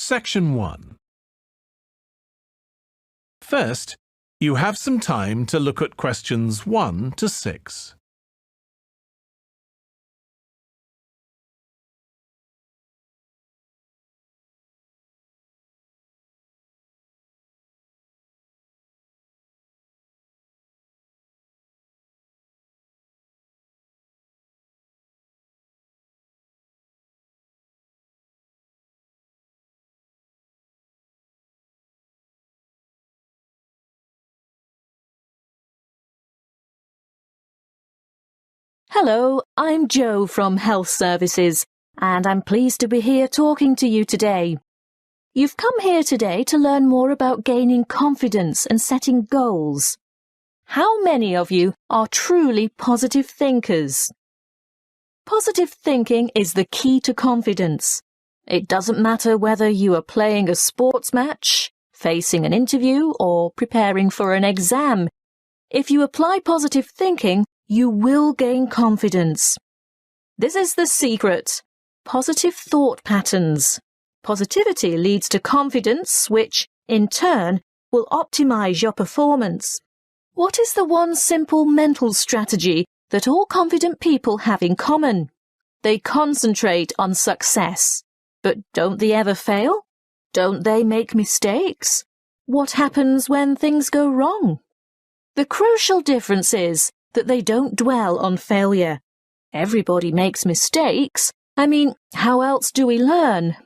Section 1. First, you have some time to look at questions 1 to 6. Hello, I'm Jo from Health Services, and I'm pleased to be here talking to you today. You've come here today to learn more about gaining confidence and setting goals. How many of you are truly positive thinkers? Positive thinking is the key to confidence. It doesn't matter whether you are playing a sports match, facing an interview, or preparing for an exam. If you apply positive thinking, you will gain confidence. This is the secret. Positive thought patterns. Positivity leads to confidence, which, in turn, will optimize your performance. What is the one simple mental strategy that all confident people have in common? They concentrate on success. But don't they ever fail? Don't they make mistakes? What happens when things go wrong? The crucial difference is that they don't dwell on failure. Everybody makes mistakes. How else do we learn?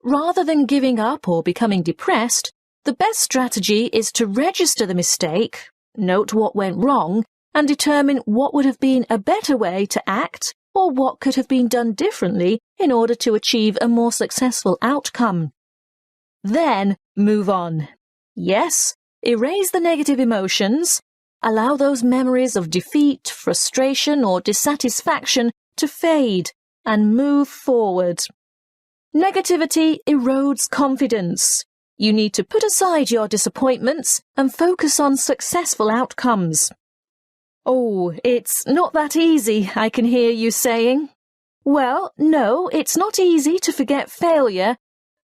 Rather than giving up or becoming depressed, the best strategy is to register the mistake, note what went wrong, and determine what would have been a better way to act or what could have been done differently in order to achieve a more successful outcome. Then move on. Yes, erase the negative emotions. Allow those memories of defeat, frustration, or dissatisfaction to fade and move forward. Negativity erodes confidence. You need to put aside your disappointments and focus on successful outcomes. Oh, it's not that easy, I can hear you saying. Well, no, it's not easy to forget failure,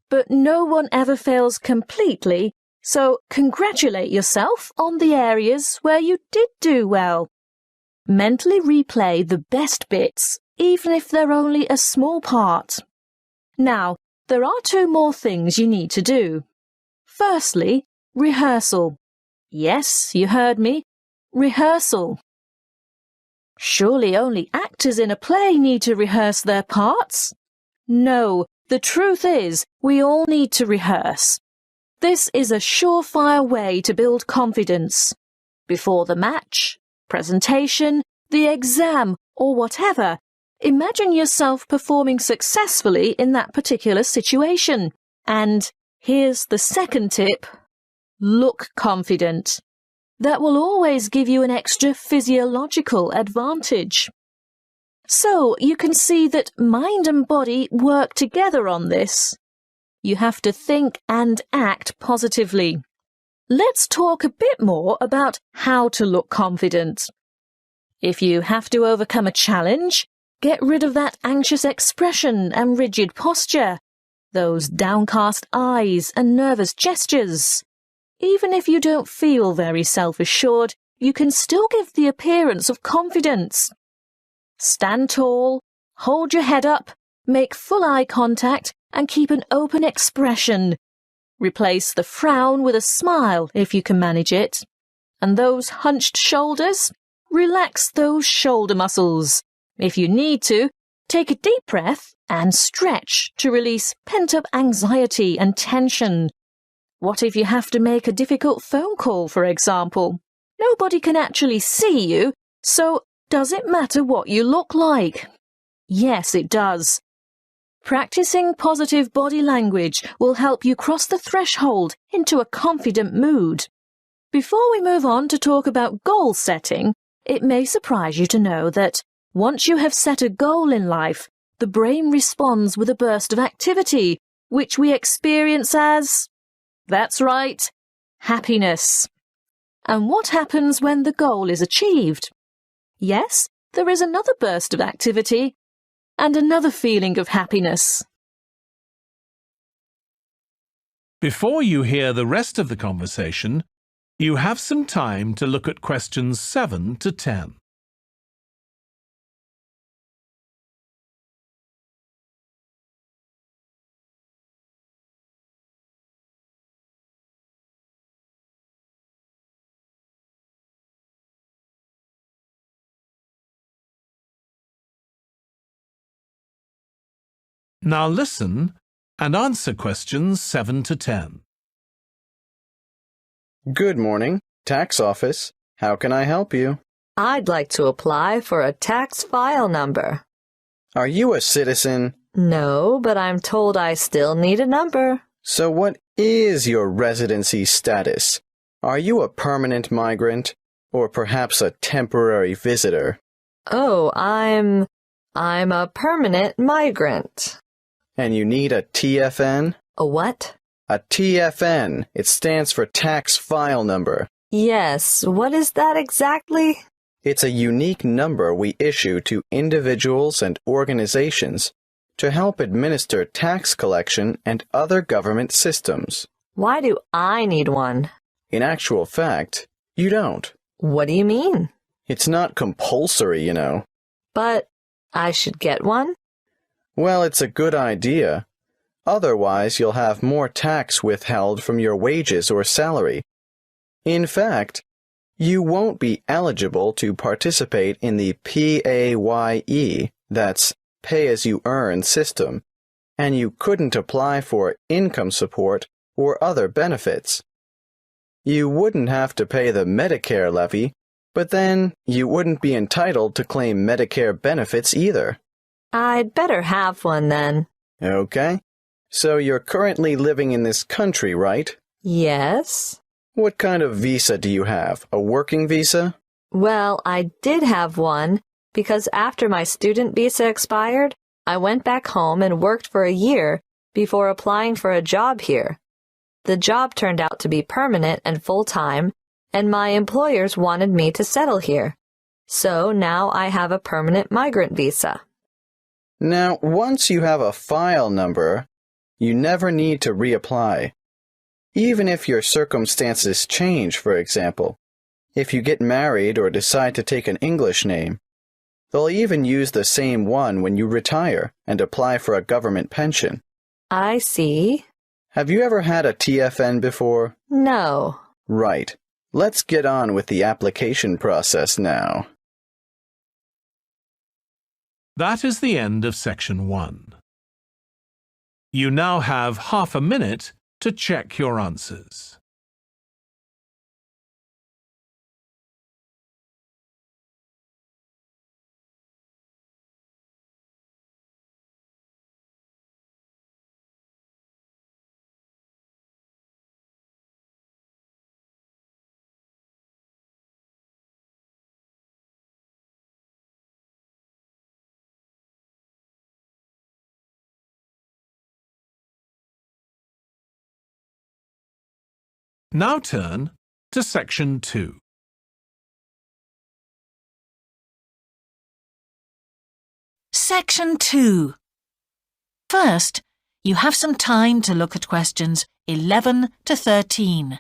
but no one ever fails completely. So congratulate yourself on the areas where you did do well. Mentally replay the best bits, even if they're only a small part. Now, there are 2 more things you need to do. Firstly, rehearsal. Yes, you heard me. Rehearsal. Surely only actors in a play need to rehearse their parts? No, the truth is, we all need to rehearse. This is a surefire way to build confidence. Before the match, presentation, the exam, or whatever, imagine yourself performing successfully in that particular situation. And here's the second tip. Look confident. That will always give you an extra physiological advantage. So you can see that mind and body work together on this. You have to think and act positively. Let's talk a bit more about how to look confident. If you have to overcome a challenge, get rid of that anxious expression and rigid posture, those downcast eyes and nervous gestures. Even if you don't feel very self-assured, you can still give the appearance of confidence. Stand tall, hold your head up, make full eye contact, and keep an open expression. Replace the frown with a smile if you can manage it. And those hunched shoulders? Relax those shoulder muscles. If you need to, take a deep breath and stretch to release pent-up anxiety and tension. What if you have to make a difficult phone call, for example? Nobody can actually see you, so does it matter what you look like? Yes, it does. Practicing positive body language will help you cross the threshold into a confident mood. Before we move on to talk about goal setting, it may surprise you to know that once you have set a goal in life, the brain responds with a burst of activity, which we experience as, that's right, happiness. And what happens when the goal is achieved? Yes, there is another burst of activity and another feeling of happiness. Before you hear the rest of the conversation, you have some time to look at questions 7 to 10. Now listen and answer questions 7 to 10. Good morning, tax office. How can I help you? I'd like to apply for a tax file number. Are you a citizen? No, but I'm told I still need a number. So what is your residency status? Are you a permanent migrant or perhaps a temporary visitor? Oh, I'm a permanent migrant. And you need a TFN? A what? A TFN. It stands for tax file number. Yes, what is that exactly? It's a unique number we issue to individuals and organizations to help administer tax collection and other government systems. Why do I need one? In actual fact, you don't. What do you mean? It's not compulsory, you know. But I should get one? Well, it's a good idea. Otherwise, you'll have more tax withheld from your wages or salary. In fact, you won't be eligible to participate in the PAYE, that's pay-as-you-earn system, and you couldn't apply for income support or other benefits. You wouldn't have to pay the Medicare levy, but then you wouldn't be entitled to claim Medicare benefits either. I'd better have one then. Okay. So you're currently living in this country, right? Yes. What kind of visa do you have? A working visa? Well, I did have one because after my student visa expired, I went back home and worked for a year before applying for a job here. The job turned out to be permanent and full-time, and my employers wanted me to settle here. So now I have a permanent migrant visa. Now, once you have a file number, you never need to reapply. Even if your circumstances change, for example, if you get married or decide to take an English name, they'll even use the same one when you retire and apply for a government pension. I see. Have you ever had a TFN before? No. Right. Let's get on with the application process now. That is the end of section 1. You now have half a minute to check your answers. Now turn to section 2. Section 2. First, you have some time to look at questions 11 to 13.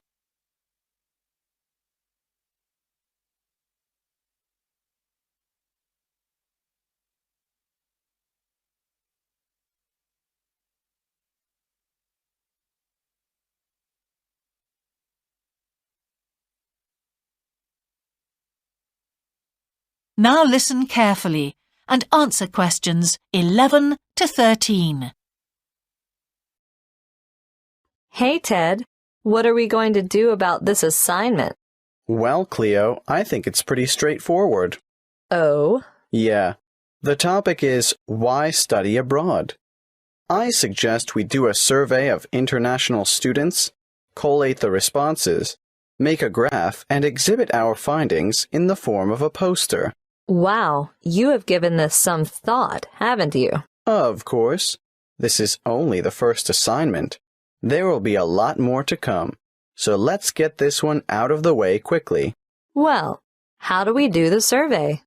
Now listen carefully and answer questions 11 to 13. Hey, Ted, what are we going to do about this assignment? Well, Cleo, I think it's pretty straightforward. Oh? Yeah. The topic is why study abroad? I suggest we do a survey of international students, collate the responses, make a graph, and exhibit our findings in the form of a poster. Wow, you have given this some thought, haven't you? Of course. This is only the first assignment. There will be a lot more to come, so let's get this one out of the way quickly. Well, how do we do the survey?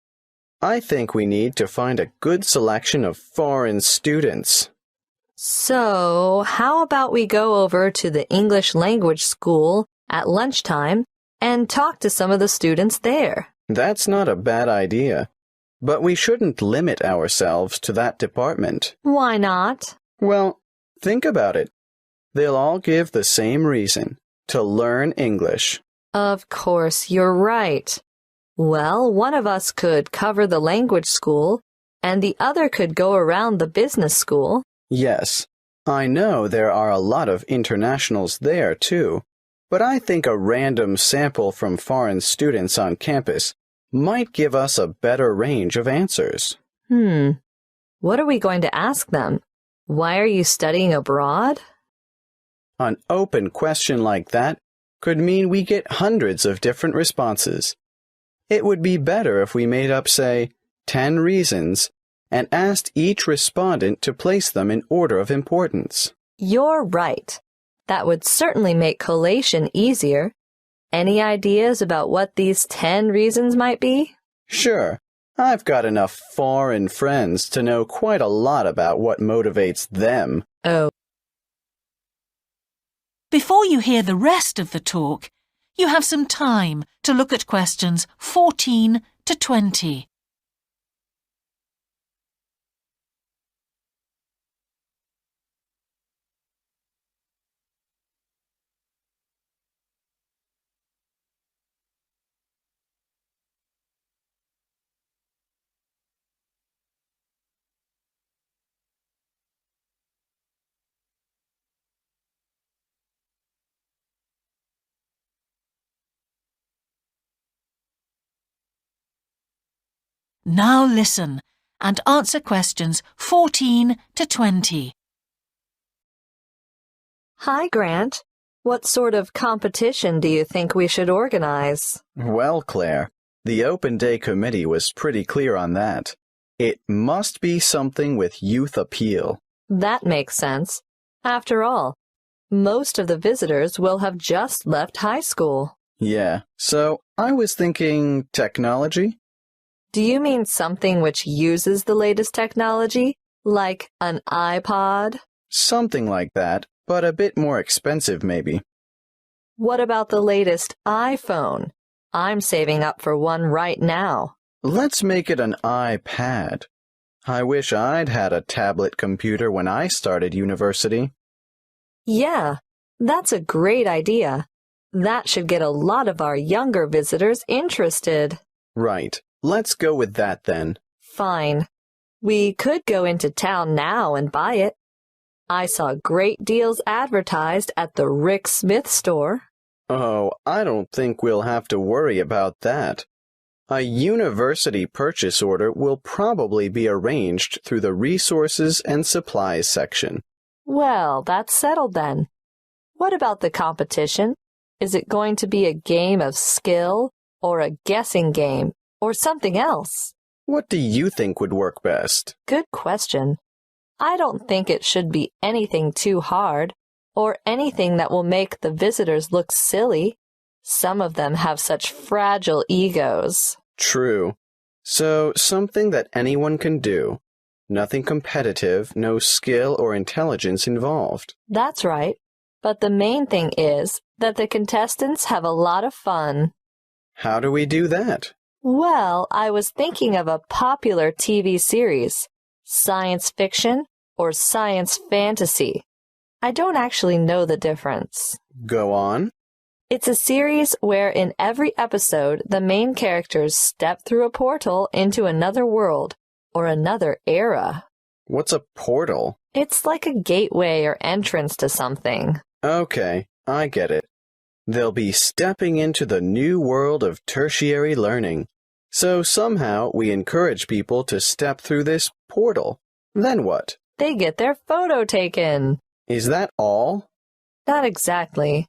I think we need to find a good selection of foreign students. So, how about we go over to the English language school at lunchtime and talk to some of the students there? That's not a bad idea. But we shouldn't limit ourselves to that department. Why not? Well, think about it. They'll all give the same reason, to learn English. Of course, you're right. Well, one of us could cover the language school, and the other could go around the business school. Yes, I know there are a lot of internationals there, too. But I think a random sample from foreign students on campus might give us a better range of answers. What are we going to ask them? Why are you studying abroad? An open question like that could mean we get hundreds of different responses. It would be better if we made up, say, 10 reasons and asked each respondent to place them in order of importance. You're right. That would certainly make collation easier. Any ideas about what these 10 reasons might be? Sure. I've got enough foreign friends to know quite a lot about what motivates them. Oh. Before you hear the rest of the talk, you have some time to look at questions 14 to 20. Now listen and answer questions 14 to 20. Hi, Grant. What sort of competition do you think we should organize? Well, Claire, the Open Day Committee was pretty clear on that. It must be something with youth appeal. That makes sense. After all, most of the visitors will have just left high school. Yeah, so I was thinking technology? Do you mean something which uses the latest technology, like an iPod? Something like that, but a bit more expensive maybe. What about the latest iPhone? I'm saving up for one right now. Let's make it an iPad. I wish I'd had a tablet computer when I started university. Yeah, that's a great idea. That should get a lot of our younger visitors interested. Right. Let's go with that then. Fine. We could go into town now and buy it. I saw great deals advertised at the Rick Smith store. Oh, I don't think we'll have to worry about that. A university purchase order will probably be arranged through the Resources and Supplies section. Well, that's settled then. What about the competition? Is it going to be a game of skill or a guessing game or something else? What do you think would work best? Good question. I don't think it should be anything too hard or anything that will make the visitors look silly. Some of them have such fragile egos. True. So something that anyone can do. Nothing competitive, no skill or intelligence involved. That's right. But the main thing is that the contestants have a lot of fun. How do we do that? Well, I was thinking of a popular TV series, science fiction or science fantasy. I don't actually know the difference. Go on. It's a series where in every episode the main characters step through a portal into another world or another era. What's a portal? It's like a gateway or entrance to something. Okay, I get it. They'll be stepping into the new world of tertiary learning. So somehow we encourage people to step through this portal. Then what? They get their photo taken. Is that all? Not exactly.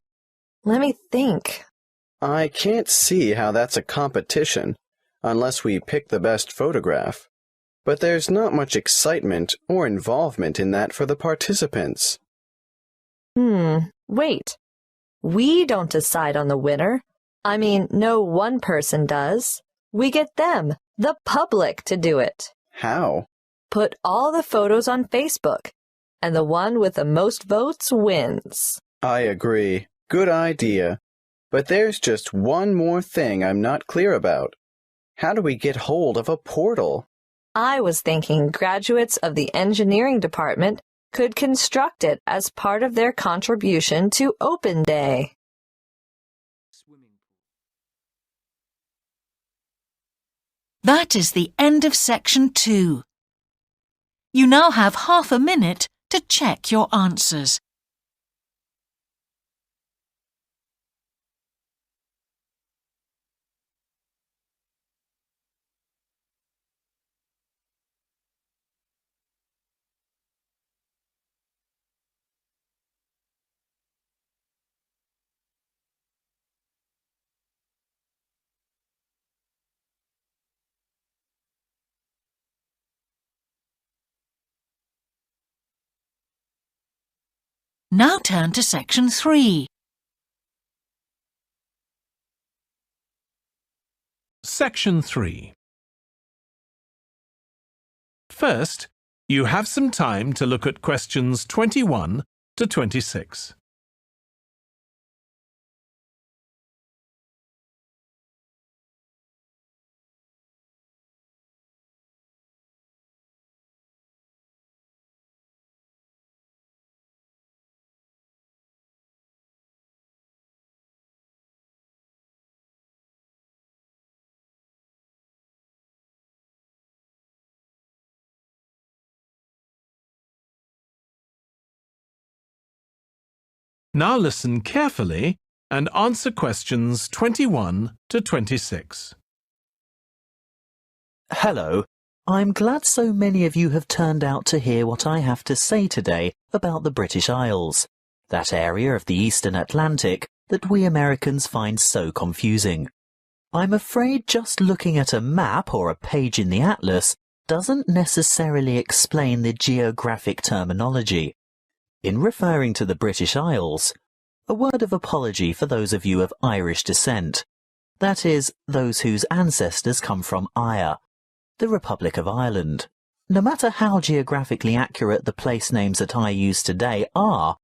Let me think. I can't see how that's a competition, unless we pick the best photograph. But there's not much excitement or involvement in that for the participants. Wait. We don't decide on the winner. I mean, no one person does. We get them, the public, to do it. How? Put all the photos on Facebook. and the one with the most votes wins. I agree. Good idea. But there's just one more thing I'm not clear about. How do we get hold of a portal? I was thinking graduates of the engineering department could construct it as part of their contribution to Open Day. That is the end of section 2. You now have half a minute to check your answers. Now turn to section 3. Section 3. First, you have some time to look at questions 21 to 26. Now listen carefully and answer questions 21 to 26. Hello. I'm glad so many of you have turned out to hear what I have to say today about the British Isles, that area of the Eastern Atlantic that we Americans find so confusing. I'm afraid just looking at a map or a page in the atlas doesn't necessarily explain the geographic terminology. In referring to the British Isles, a word of apology for those of you of Irish descent, that is, those whose ancestors come from Eire, the Republic of Ireland. No matter how geographically accurate the place names that I use today are,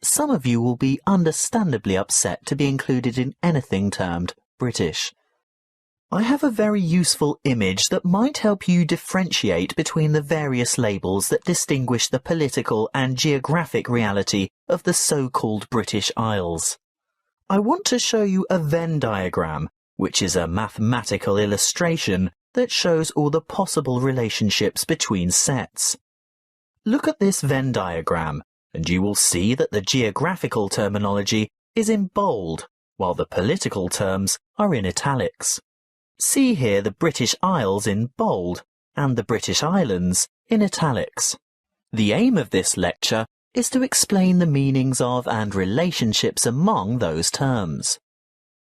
some of you will be understandably upset to be included in anything termed British. I have a very useful image that might help you differentiate between the various labels that distinguish the political and geographic reality of the so-called British Isles. I want to show you a Venn diagram, which is a mathematical illustration that shows all the possible relationships between sets. Look at this Venn diagram, and you will see that the geographical terminology is in bold, while the political terms are in italics. See here the British Isles in bold and the British Islands in italics. The aim of this lecture is to explain the meanings of and relationships among those terms.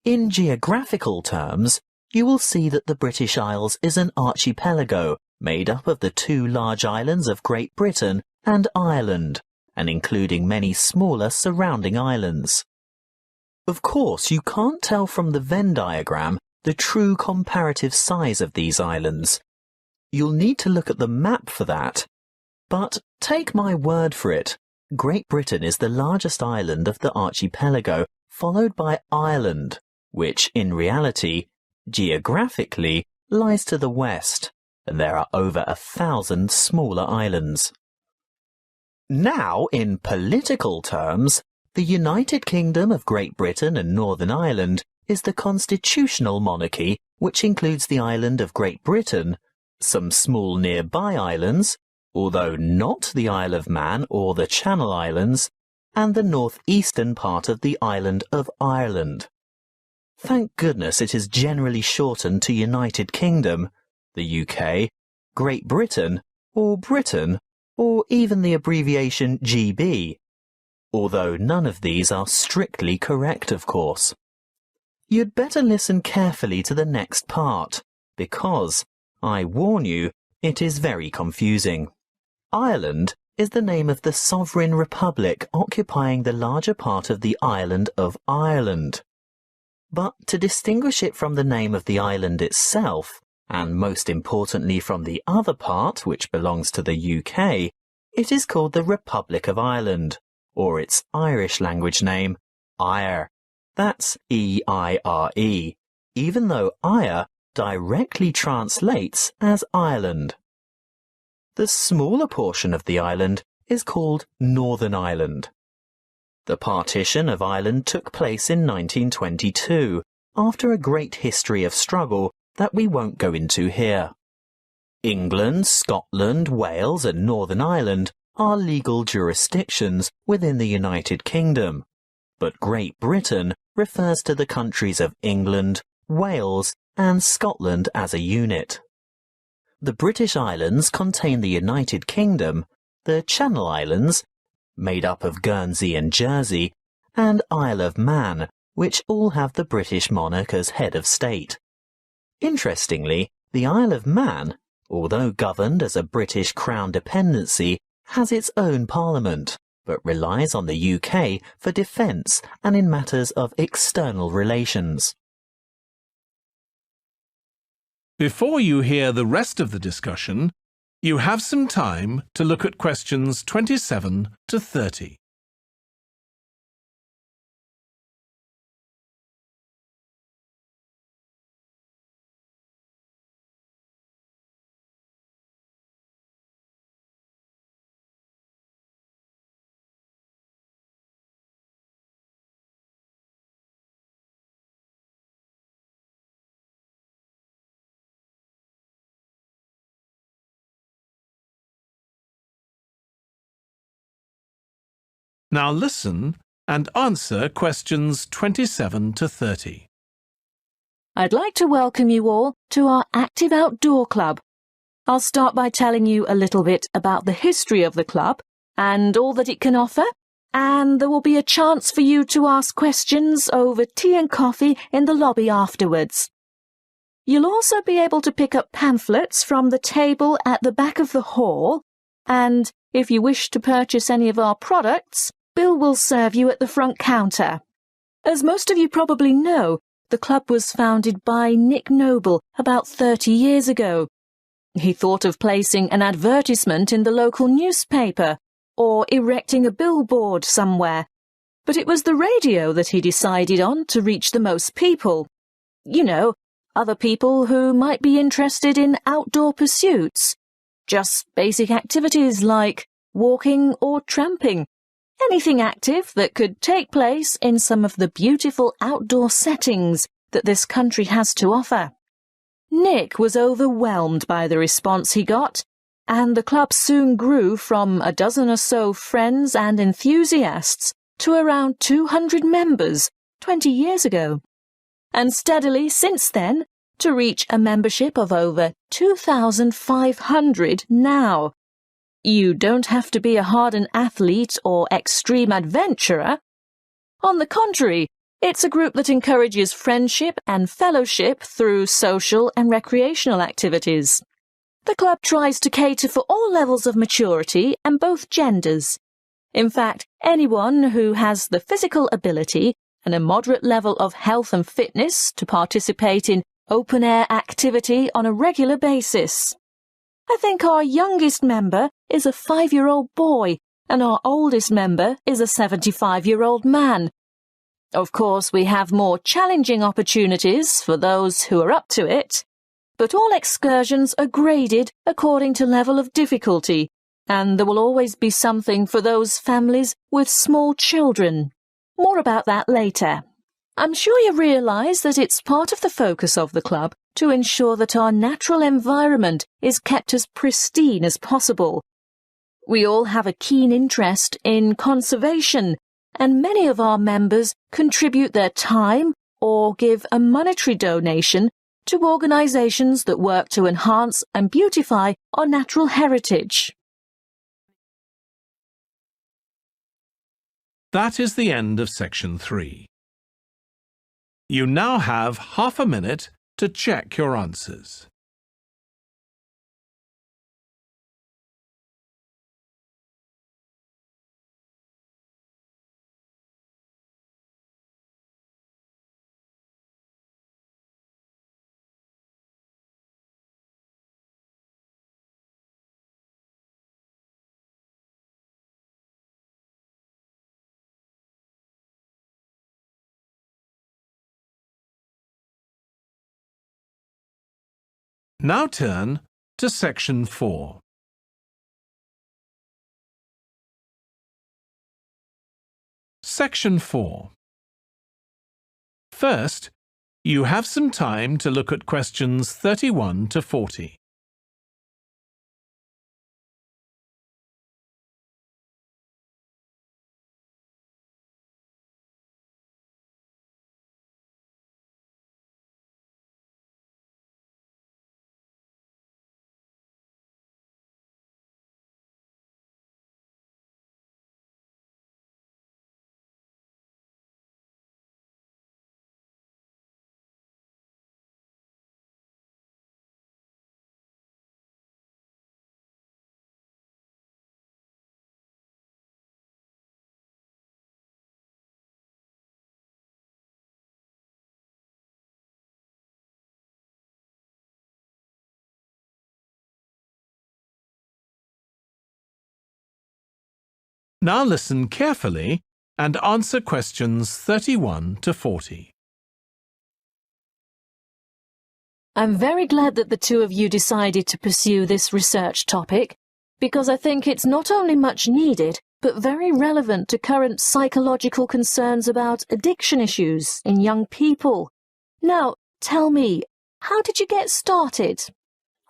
In geographical terms, you will see that the British Isles is an archipelago made up of the two large islands of Great Britain and Ireland, and including many smaller surrounding islands. Of course, you can't tell from the Venn diagram the true comparative size of these islands. You'll need to look at the map for that. But take my word for it, Great Britain is the largest island of the archipelago, followed by Ireland, which in reality, geographically, lies to the west, and there are over 1,000 smaller islands. Now, in political terms, the United Kingdom of Great Britain and Northern Ireland is the constitutional monarchy, which includes the island of Great Britain, some small nearby islands, although not the Isle of Man or the Channel Islands, and the northeastern part of the island of Ireland. Thank goodness it is generally shortened to United Kingdom, the UK, Great Britain, or even the abbreviation GB, although none of these are strictly correct, of course. You'd better listen carefully to the next part, because, I warn you, it is very confusing. Ireland is the name of the sovereign republic occupying the larger part of the island of Ireland. But to distinguish it from the name of the island itself, and most importantly from the other part, which belongs to the UK, It is called the Republic of Ireland, or its Irish language name, Eire. That's E-I-R-E, even though Eire directly translates as Ireland. The smaller portion of the island is called Northern Ireland. The partition of Ireland took place in 1922, after a great history of struggle that we won't go into here. England, Scotland, Wales and Northern Ireland are legal jurisdictions within the United Kingdom, but Great Britain refers to the countries of England, Wales and Scotland as a unit. The British Islands contain the United Kingdom, the Channel Islands, made up of Guernsey and Jersey, and Isle of Man, which all have the British monarch as head of state. Interestingly, the Isle of Man, although governed as a British Crown dependency, has its own parliament, but relies on the UK for defence and in matters of external relations. Before you hear the rest of the discussion, you have some time to look at questions 27 to 30. Now listen and answer questions 27 to 30. I'd like to welcome you all to our Active Outdoor Club. I'll start by telling you a little bit about the history of the club and all that it can offer, and there will be a chance for you to ask questions over tea and coffee in the lobby afterwards. You'll also be able to pick up pamphlets from the table at the back of the hall, and if you wish to purchase any of our products, Bill will serve you at the front counter. As most of you probably know, the club was founded by Nick Noble about 30 years ago. He thought of placing an advertisement in the local newspaper or erecting a billboard somewhere, but it was the radio that he decided on to reach the most people. You know, other people who might be interested in outdoor pursuits. Just basic activities like walking or tramping. Anything active that could take place in some of the beautiful outdoor settings that this country has to offer. Nick was overwhelmed by the response he got, and the club soon grew from a dozen or so friends and enthusiasts to around 200 members 20 years ago, and steadily since then to reach a membership of over 2,500 now. You don't have to be a hardened athlete or extreme adventurer. On the contrary, it's a group that encourages friendship and fellowship through social and recreational activities. The club tries to cater for all levels of maturity and both genders. In fact, anyone who has the physical ability and a moderate level of health and fitness to participate in open-air activity on a regular basis. I think our youngest member is a 5-year-old boy and our oldest member is a 75-year-old man. Of course, we have more challenging opportunities for those who are up to it, but all excursions are graded according to level of difficulty, and there will always be something for those families with small children. More about that later. I'm sure you realise that it's part of the focus of the club to ensure that our natural environment is kept as pristine as possible. We all have a keen interest in conservation, and many of our members contribute their time or give a monetary donation to organisations that work to enhance and beautify our natural heritage. That is the end of section 3. You now have half a minute to check your answers. Now turn to Section 4. Section 4. First, you have some time to look at questions 31 to 40. Now listen carefully and answer questions 31 to 40. I'm very glad that the two of you decided to pursue this research topic, because I think it's not only much needed, but very relevant to current psychological concerns about addiction issues in young people. Now, tell me, how did you get started?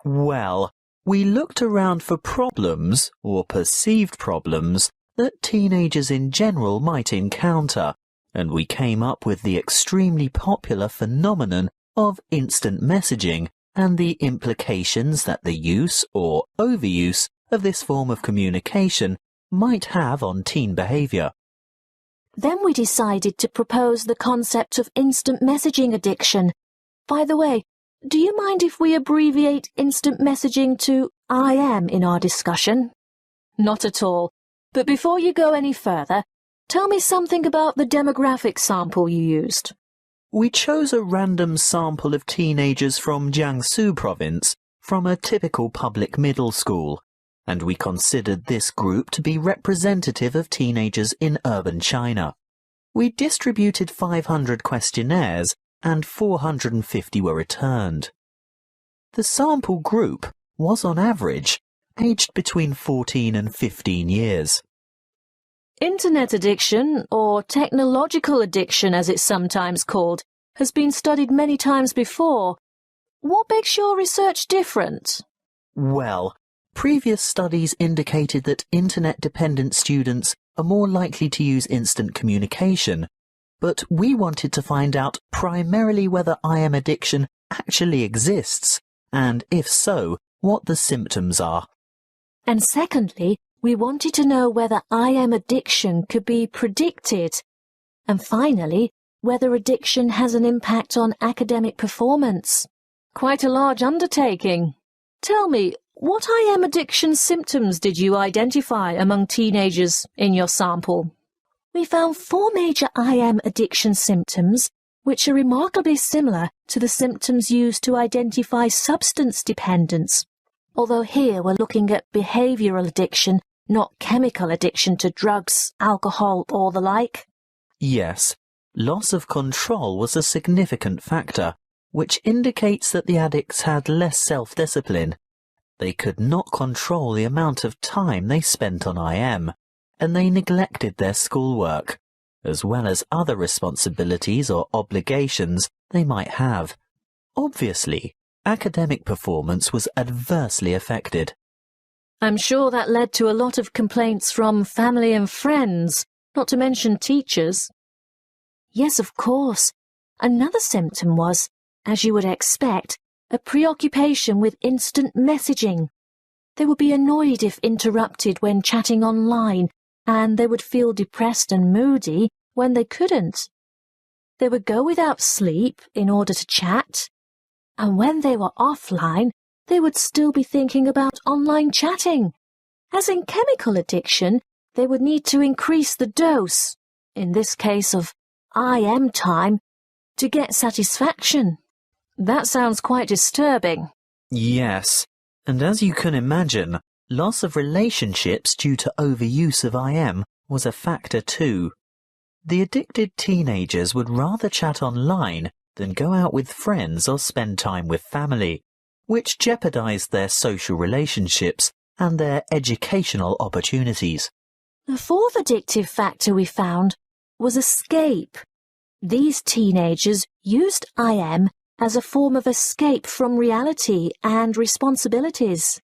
Well, we looked around for problems, or perceived problems, that teenagers in general might encounter, and we came up with the extremely popular phenomenon of instant messaging and the implications that the use or overuse of this form of communication might have on teen behaviour. Then we decided to propose the concept of instant messaging addiction. By the way, do you mind if we abbreviate instant messaging to IM in our discussion? Not at all. But before you go any further, tell me something about the demographic sample you used. We chose a random sample of teenagers from Jiangsu province, from a typical public middle school, and we considered this group to be representative of teenagers in urban China. We distributed 500 questionnaires and 450 were returned. The sample group was on average aged between 14 and 15 years. Internet addiction, or technological addiction as it's sometimes called, has been studied many times before. What makes your research different? Well, previous studies indicated that internet-dependent students are more likely to use instant communication, but we wanted to find out primarily whether IM addiction actually exists, and if so, what the symptoms are. And secondly, we wanted to know whether IM addiction could be predicted. And finally, whether addiction has an impact on academic performance. Quite a large undertaking. Tell me, what IM addiction symptoms did you identify among teenagers in your sample? We found 4 major IM addiction symptoms, which are remarkably similar to the symptoms used to identify substance dependence. Although here we're looking at behavioural addiction, not chemical addiction to drugs, alcohol, or the like. Yes, loss of control was a significant factor, which indicates that the addicts had less self-discipline. They could not control the amount of time they spent on IM, and they neglected their schoolwork, as well as other responsibilities or obligations they might have. Obviously, academic performance was adversely affected. I'm sure that led to a lot of complaints from family and friends, not to mention teachers. Yes, of course. Another symptom was, as you would expect, a preoccupation with instant messaging. They would be annoyed if interrupted when chatting online, and they would feel depressed and moody when they couldn't. They would go without sleep in order to chat, and when they were offline, they would still be thinking about online chatting. As in chemical addiction, they would need to increase the dose, in this case of IM time, to get satisfaction. That sounds quite disturbing. Yes, and as you can imagine, loss of relationships due to overuse of IM was a factor too. The addicted teenagers would rather chat online than go out with friends or spend time with family. which jeopardized their social relationships and their educational opportunities. The fourth addictive factor we found was escape. These teenagers used IM as a form of escape from reality and responsibilities.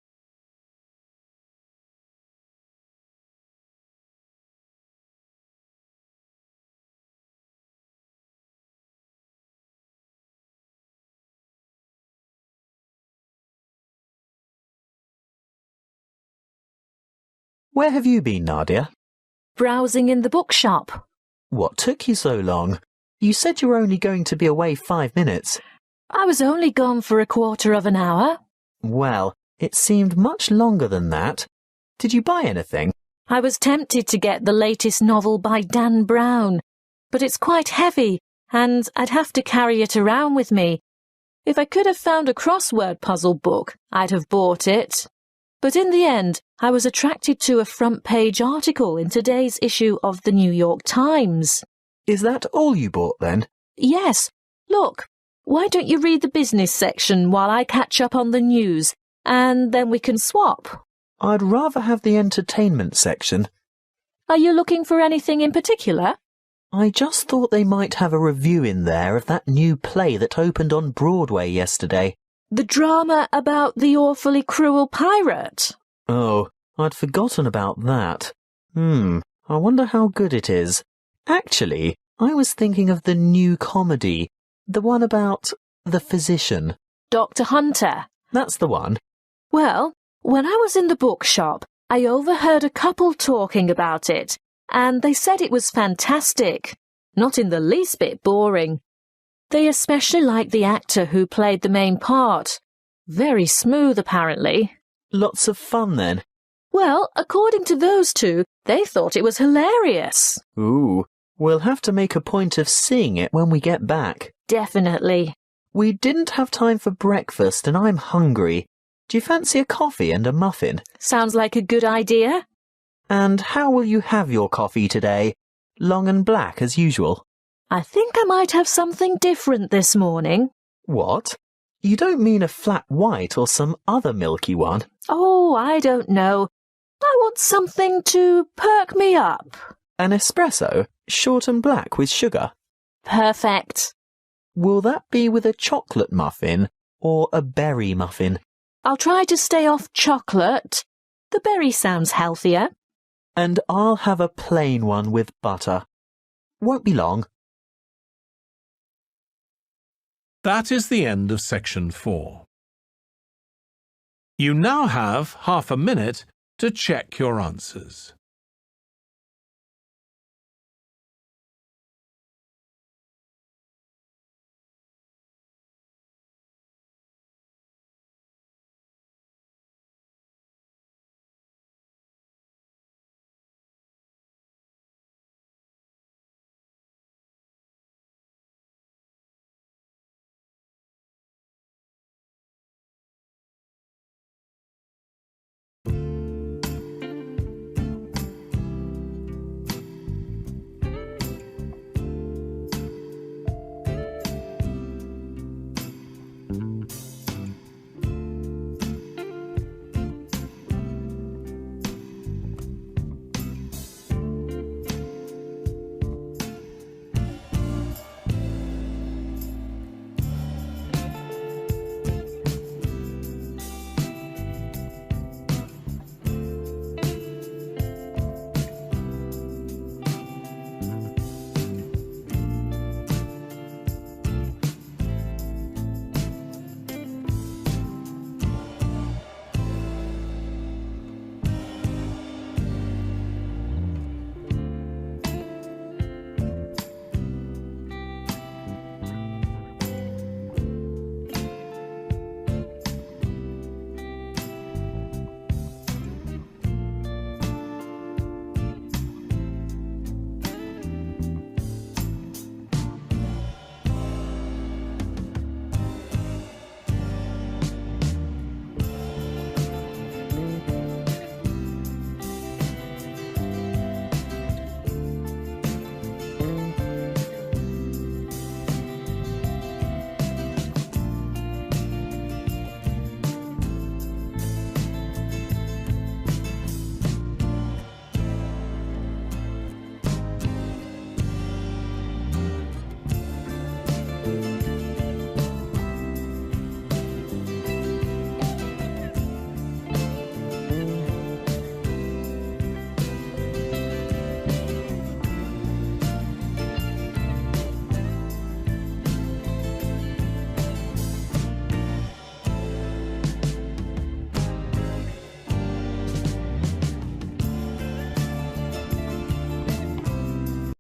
Where have you been, Nadia? Browsing in the bookshop. What took you so long? You said you were only going to be away 5 minutes. I was only gone for a quarter of an hour. Well, it seemed much longer than that. Did you buy anything? I was tempted to get the latest novel by Dan Brown, but it's quite heavy and I'd have to carry it around with me. If I could have found a crossword puzzle book, I'd have bought it. But in the end, I was attracted to a front-page article in today's issue of the New York Times. Is that all you bought then? Yes. Look, why don't you read the business section while I catch up on the news, and then we can swap? I'd rather have the entertainment section. Are you looking for anything in particular? I just thought they might have a review in there of that new play that opened on Broadway yesterday. The drama about the awfully cruel pirate. Oh, I'd forgotten about that. I wonder how good it is. Actually, I was thinking of the new comedy, the one about the physician. Dr. Hunter. That's the one. Well, when I was in the bookshop, I overheard a couple talking about it, and they said it was fantastic. Not in the least bit boring. They especially liked the actor who played the main part. Very smooth, apparently. Lots of fun, then. Well, according to those two, they thought it was hilarious. Ooh, we'll have to make a point of seeing it when we get back. Definitely. We didn't have time for breakfast and I'm hungry. Do you fancy a coffee and a muffin? Sounds like a good idea. And how will you have your coffee today? Long and black as usual? I think I might have something different this morning. What? You don't mean a flat white or some other milky one? Oh, I don't know. I want something to perk me up. An espresso, short and black with sugar? Perfect. Will that be with a chocolate muffin or a berry muffin? I'll try to stay off chocolate. The berry sounds healthier. And I'll have a plain one with butter. Won't be long. That is the end of section 4. You now have half a minute to check your answers.